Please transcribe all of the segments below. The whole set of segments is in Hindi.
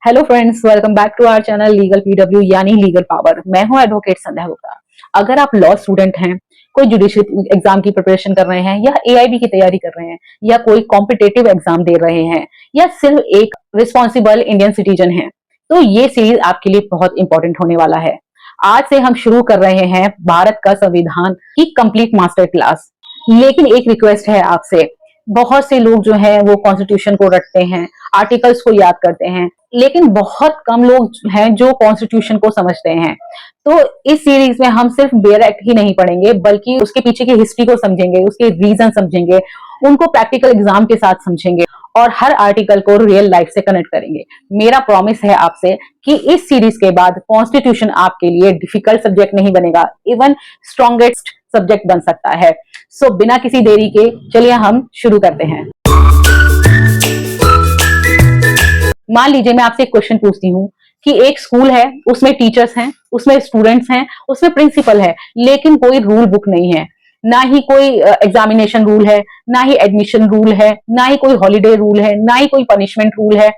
Hello friends, welcome back to our channel legal PW यानी लीगल पावर। मैं हूं एडवोकेट संध्या गुप्ता। अगर आप लॉ स्टूडेंट हैं, कोई जुडिशियल एग्जाम की प्रिपरेशन कर रहे हैं या एआईबी की तैयारी कर रहे हैं या कोई कॉम्पिटेटिव एग्जाम दे रहे हैं या सिर्फ एक रिस्पॉन्सिबल इंडियन सिटीजन हैं, तो ये सीरीज आपके लिए बहुत इंपॉर्टेंट होने वाला है। आज से हम शुरू कर रहे हैं भारत का संविधान की कंप्लीट मास्टर क्लास। लेकिन एक रिक्वेस्ट है आपसे, बहुत से लोग जो है वो कॉन्स्टिट्यूशन को रटते हैं, आर्टिकल्स को याद करते हैं, लेकिन बहुत कम लोग हैं जो कॉन्स्टिट्यूशन को समझते हैं। तो इस सीरीज में हम सिर्फ बेयर एक्ट ही नहीं पढ़ेंगे, बल्कि उसके पीछे की हिस्ट्री को समझेंगे, उसके रीजन समझेंगे, उनको प्रैक्टिकल एग्जाम के साथ समझेंगे और हर आर्टिकल को रियल लाइफ से कनेक्ट करेंगे। मेरा प्रॉमिस है आपसे कि इस सीरीज के बाद कॉन्स्टिट्यूशन आपके लिए डिफिकल्ट सब्जेक्ट नहीं बनेगा, इवन स्ट्रॉन्गेस्ट सब्जेक्ट बन सकता है। सो बिना किसी देरी के चलिए हम शुरू करते हैं। मान लीजिए मैं आपसे एक क्वेश्चन पूछती हूँ कि एक स्कूल है, उसमें टीचर्स हैं, उसमें स्टूडेंट्स हैं, उसमें प्रिंसिपल है, लेकिन कोई रूल बुक नहीं है, ना ही कोई एग्जामिनेशन रूल है, ना ही एडमिशन रूल है, ना ही कोई हॉलीडे रूल है, ना ही कोई पनिशमेंट रूल है,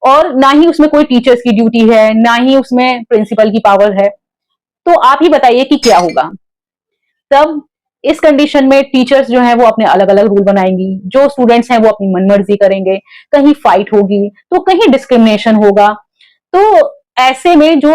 और ना ही उसमें कोई टीचर्स की ड्यूटी है, ना ही उसमें प्रिंसिपल की पावर है। तो आप ही बताइए कि क्या होगा तब। इस कंडीशन में टीचर्स जो है वो अपने अलग अलग रूल बनाएंगी, जो स्टूडेंट्स हैं वो अपनी मनमर्जी करेंगे, कहीं फाइट होगी तो कहीं डिस्क्रिमिनेशन होगा। तो ऐसे में जो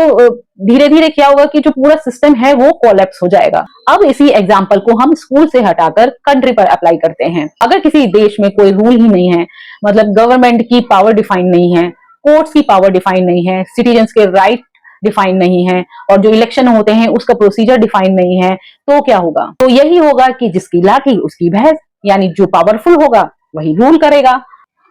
धीरे धीरे क्या होगा कि जो पूरा सिस्टम है वो कोलैप्स हो जाएगा। अब इसी एग्जांपल को हम स्कूल से हटाकर कंट्री पर अप्लाई करते हैं। अगर किसी देश में कोई रूल ही नहीं है, मतलब गवर्नमेंट की पावर डिफाइन नहीं है, कोर्ट्स की पावर डिफाइन नहीं है, सिटीजन्स के राइट डिफाइन नहीं है, और जो इलेक्शन होते हैं उसका प्रोसीजर डिफाइन नहीं है, तो क्या होगा? तो यही होगा कि जिसकी लाठी उसकी भैंस, यानी जो पावरफुल होगा वही रूल करेगा।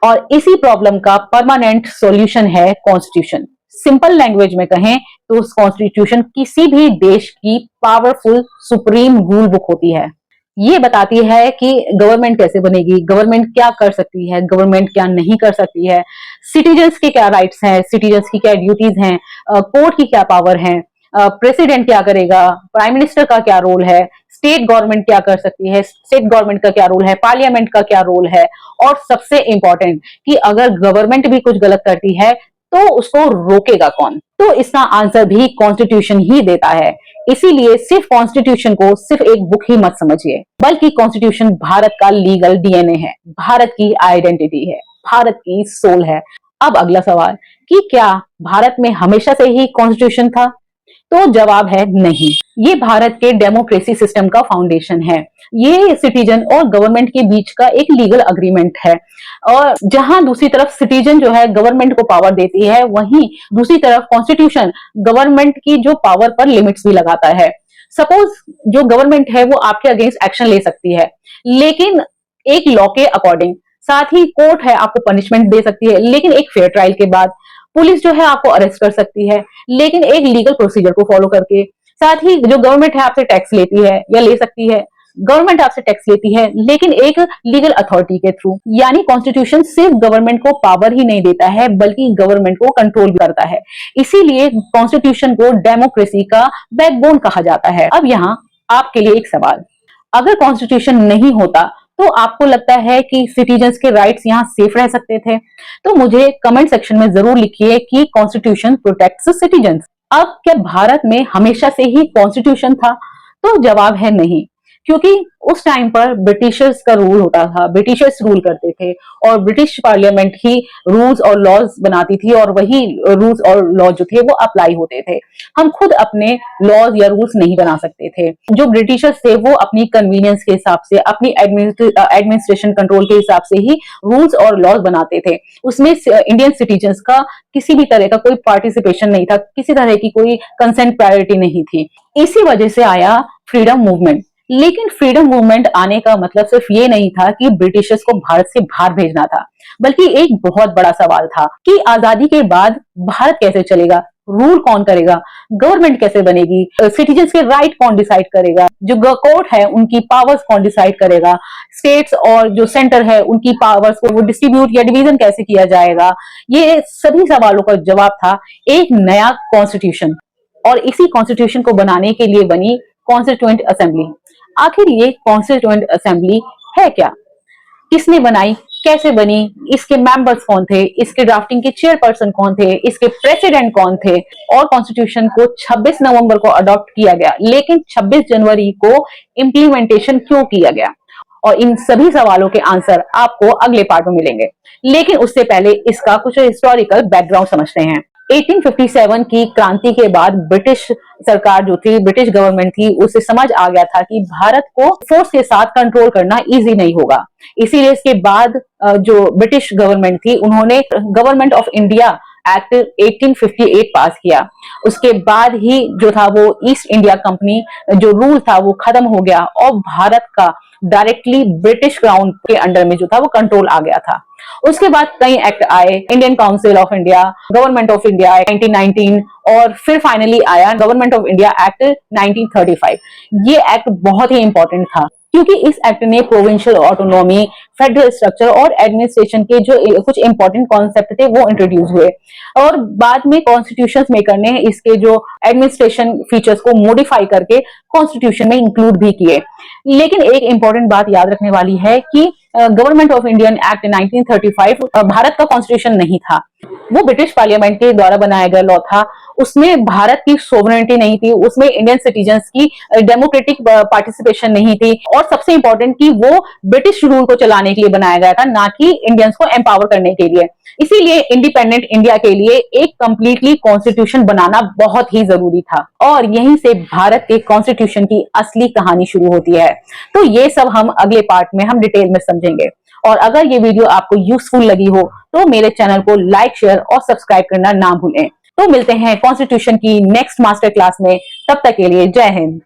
और इसी प्रॉब्लम का परमानेंट सॉल्यूशन है कॉन्स्टिट्यूशन। सिंपल लैंग्वेज में कहें तो कॉन्स्टिट्यूशन किसी भी देश की पावरफुल सुप्रीम रूल बुक होती है। ये बताती है कि गवर्नमेंट कैसे बनेगी, गवर्नमेंट क्या कर सकती है, गवर्नमेंट क्या नहीं कर सकती है, सिटीजन्स के क्या राइट्स हैं, सिटीजन्स की क्या ड्यूटीज हैं, कोर्ट की क्या पावर है, प्रेसिडेंट क्या करेगा, प्राइम मिनिस्टर का क्या रोल है, स्टेट गवर्नमेंट क्या कर सकती है, स्टेट गवर्नमेंट का क्या रोल है, पार्लियामेंट का क्या रोल है, और सबसे इंपॉर्टेंट कि अगर गवर्नमेंट भी कुछ गलत करती है तो उसको रोकेगा कौन। तो इसका आंसर भी कॉन्स्टिट्यूशन ही देता है। इसीलिए सिर्फ कॉन्स्टिट्यूशन को सिर्फ एक बुक ही मत समझिए, बल्कि कॉन्स्टिट्यूशन भारत का लीगल डीएनए है, भारत की आइडेंटिटी है, भारत की सोल है। अब अगला सवाल कि क्या भारत में हमेशा से ही कॉन्स्टिट्यूशन था? तो जवाब है नहीं। ये भारत के डेमोक्रेसी सिस्टम का फाउंडेशन है। ये सिटीजन और गवर्नमेंट के बीच का एक लीगल अग्रीमेंट है, और जहां दूसरी तरफ सिटीजन जो है गवर्नमेंट को पावर देती है, वहीं दूसरी तरफ कॉन्स्टिट्यूशन गवर्नमेंट की जो पावर पर लिमिट्स भी लगाता है। सपोज जो गवर्नमेंट है वो आपके अगेंस्ट एक्शन ले सकती है, लेकिन एक लॉ के अकॉर्डिंग। साथ ही कोर्ट है आपको पनिशमेंट दे सकती है, लेकिन एक फेयर ट्रायल के बाद। पुलिस जो है आपको अरेस्ट कर सकती है, लेकिन एक लीगल प्रोसीजर को फॉलो करके। साथ ही जो गवर्नमेंट है आपसे टैक्स लेती है या ले सकती है, गवर्नमेंट आपसे टैक्स लेती है, लेकिन एक लीगल अथॉरिटी के थ्रू। यानी कॉन्स्टिट्यूशन सिर्फ गवर्नमेंट को पावर ही नहीं देता है, बल्कि गवर्नमेंट को कंट्रोल भी करता है। इसीलिए कॉन्स्टिट्यूशन को डेमोक्रेसी का बैकबोन कहा जाता है। अब यहाँ आपके लिए एक सवाल, अगर कॉन्स्टिट्यूशन नहीं होता तो आपको लगता है कि सिटीजन्स के राइट्स यहाँ सेफ रह सकते थे? तो मुझे कमेंट सेक्शन में जरूर लिखिए कि कॉन्स्टिट्यूशन प्रोटेक्ट्स सिटीजन्स। अब क्या भारत में हमेशा से ही कॉन्स्टिट्यूशन था? तो जवाब है नहीं, क्योंकि उस टाइम पर ब्रिटिशर्स का रूल होता था, ब्रिटिशर्स रूल करते थे, और ब्रिटिश पार्लियामेंट ही रूल्स और लॉज बनाती थी, और वही रूल्स और लॉ जो थे वो अप्लाई होते थे। हम खुद अपने लॉज या रूल्स नहीं बना सकते थे। जो ब्रिटिशर्स थे वो अपनी कन्वीनियंस के हिसाब से, अपनी एडमिनिस्ट्रेशन कंट्रोल के हिसाब से ही रूल्स और लॉज बनाते थे। उसमें इंडियन सिटीजन्स का किसी भी तरह का कोई पार्टिसिपेशन नहीं था, किसी तरह की कोई कंसेंट प्रायोरिटी नहीं थी। इसी वजह से आया फ्रीडम मूवमेंट। लेकिन फ्रीडम मूवमेंट आने का मतलब सिर्फ ये नहीं था कि ब्रिटिशर्स को भारत से बाहर भेजना था, बल्कि एक बहुत बड़ा सवाल था कि आजादी के बाद भारत कैसे चलेगा, रूल कौन करेगा, गवर्नमेंट कैसे बनेगी, सिटीजन्स के राइट कौन डिसाइड करेगा, जो कोर्ट है उनकी पावर्स कौन डिसाइड करेगा, स्टेट्स और जो सेंटर है उनकी पावर्स को वो डिस्ट्रीब्यूट या डिवीजन कैसे किया जाएगा। ये सभी सवालों का जवाब था एक नया कॉन्स्टिट्यूशन। और इसी कॉन्स्टिट्यूशन को बनाने के लिए बनी कॉन्स्टिट्यूएंट असेंबली। आखिर ये कॉन्स्टिट्यूएंट असेंबली है क्या, किसने बनाई, कैसे बनी, इसके मेंबर्स कौन थे, इसके ड्राफ्टिंग के चेयरपर्सन कौन थे, इसके प्रेसिडेंट कौन थे, और कॉन्स्टिट्यूशन को 26 नवंबर को अडॉप्ट किया गया, लेकिन 26 जनवरी को इम्प्लीमेंटेशन क्यों किया गया, और इन सभी सवालों के आंसर आपको अगले पार्ट में मिलेंगे। लेकिन उससे पहले इसका कुछ हिस्टोरिकल बैकग्राउंड समझते हैं। 1857 की क्रांति के बाद ब्रिटिश सरकार जो थी, ब्रिटिश गवर्नमेंट थी, उसे समझ आ गया था कि भारत को फोर्स के साथ कंट्रोल करना इजी नहीं होगा। इसीलिए इसके बाद जो ब्रिटिश गवर्नमेंट थी, उन्होंने गवर्नमेंट ऑफ इंडिया एक्ट 1858 पास किया। उसके बाद ही जो था वो ईस्ट इंडिया कंपनी जो रूल था वो खत्म हो गया और भारत का डायरेक्टली ब्रिटिश क्राउन के अंडर में जो था वो कंट्रोल आ गया था। उसके बाद कई एक्ट आए, Indian council of India, government of India 1919, और फिर फाइनली आया गवर्नमेंट ऑफ इंडिया एक्ट 1935। ये एक्ट बहुत ही इंपॉर्टेंट था क्योंकि इस एक्ट ने प्रोविंशियल ऑटोनॉमी, फेडरल स्ट्रक्चर और एडमिनिस्ट्रेशन के जो कुछ इंपॉर्टेंट कॉन्सेप्ट थे वो इंट्रोड्यूस हुए, और बाद में कॉन्स्टिट्यूशन मेकर ने इसके जो एडमिनिस्ट्रेशन फीचर्स को मॉडिफाई करके कॉन्स्टिट्यूशन में इंक्लूड भी किए। लेकिन एक इंपॉर्टेंट बात याद रखने वाली है कि government of Indian act 1935 Bharat का कॉन्स्टिट्यूशन नहीं था, वो ब्रिटिश पार्लियामेंट के द्वारा बनाया गया लॉ था। उसमें भारत की सोवरेनिटी नहीं थी, उसमें इंडियन सिटीजन्स की डेमोक्रेटिक पार्टिसिपेशन नहीं थी, और सबसे इंपॉर्टेंट कि वो ब्रिटिश रूल को चलाने के लिए बनाया गया था, ना कि इंडियंस को एम्पावर करने के लिए। इसीलिए इंडिपेंडेंट इंडिया के लिए एक कंप्लीटली कॉन्स्टिट्यूशन बनाना बहुत ही जरूरी था, और यहीं से भारत के कॉन्स्टिट्यूशन की असली कहानी शुरू होती है। तो ये सब हम अगले पार्ट में हम डिटेल में समझेंगे। और अगर ये वीडियो आपको यूजफुल लगी हो तो मेरे चैनल को लाइक, शेयर और सब्सक्राइब करना ना भूलें। तो मिलते हैं कॉन्स्टिट्यूशन की नेक्स्ट मास्टर क्लास में, तब तक के लिए जय हिंद।